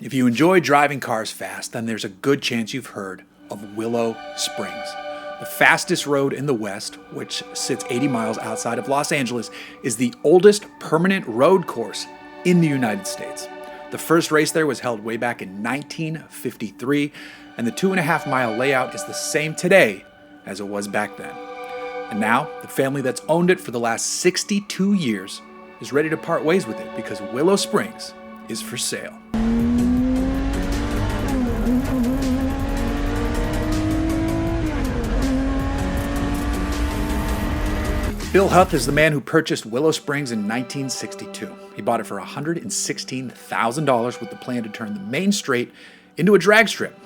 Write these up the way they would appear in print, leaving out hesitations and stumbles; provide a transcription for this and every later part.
if you enjoy driving cars fast, then there's a good chance you've heard of Willow Springs. The fastest road in the West, which sits 80 miles outside of Los Angeles, is the oldest permanent road course in the United States. The first race there was held way back in 1953, and the 2.5-mile layout is the same today as it was back then. And now, the family that's owned it for the last 62 years is ready to part ways with it because Willow Springs is for sale. Bill Huth is the man who purchased Willow Springs in 1962. He bought it for $116,000 with the plan to turn the main straight into a drag strip.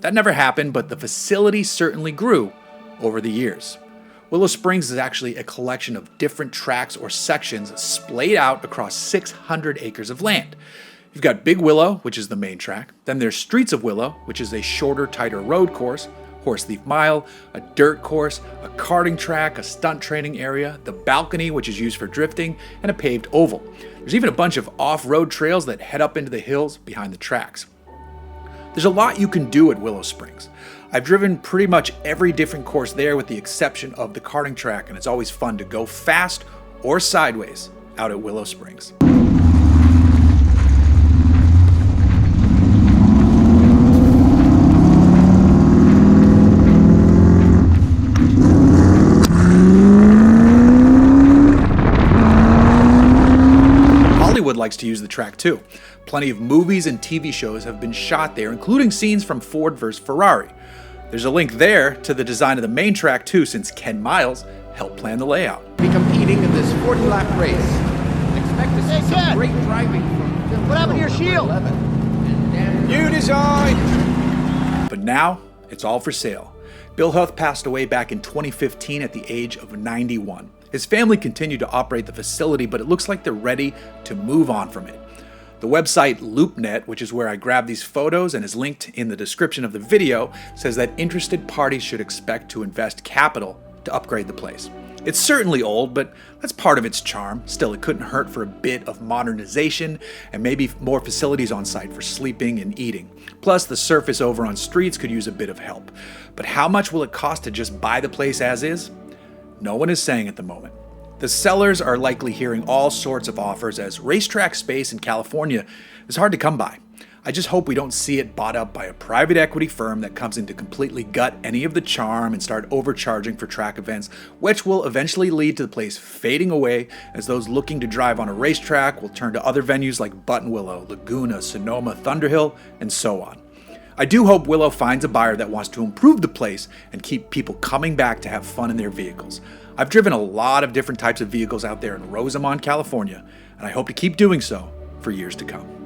That never happened, but the facility certainly grew over the years. Willow Springs is actually a collection of different tracks or sections splayed out across 600 acres of land. You've got Big Willow, which is the main track. Then there's Streets of Willow, which is a shorter, tighter road course. Horse Thief Mile, a dirt course, a karting track, a stunt training area, the balcony, which is used for drifting, and a paved oval. There's even a bunch of off-road trails that head up into the hills behind the tracks. There's a lot you can do at Willow Springs. I've driven pretty much every different course there with the exception of the karting track, and it's always fun to go fast or sideways out at Willow Springs. Likes to use the track too. Plenty of movies and TV shows have been shot there, including scenes from Ford vs. Ferrari. There's a link there to the design of the main track too, since Ken Miles helped plan the layout. Be competing in this 40-lap race. Expect to see some great driving from What happened to your shield? New design! But now, it's all for sale. Bill Huth passed away back in 2015 at the age of 91. His family continued to operate the facility, but it looks like they're ready to move on from it. The website LoopNet, which is where I grabbed these photos and is linked in the description of the video, says that interested parties should expect to invest capital to upgrade the place. It's certainly old, but that's part of its charm. Still, it couldn't hurt for a bit of modernization and maybe more facilities on site for sleeping and eating. Plus, the surface over on Streets could use a bit of help. But how much will it cost to just buy the place as is? No one is saying at the moment. The sellers are likely hearing all sorts of offers as racetrack space in California is hard to come by. I just hope we don't see it bought up by a private equity firm that comes in to completely gut any of the charm and start overcharging for track events, which will eventually lead to the place fading away as those looking to drive on a racetrack will turn to other venues like Buttonwillow, Laguna, Sonoma, Thunderhill, and so on. I do hope Willow finds a buyer that wants to improve the place and keep people coming back to have fun in their vehicles. I've driven a lot of different types of vehicles out there in Rosamond, California, and I hope to keep doing so for years to come.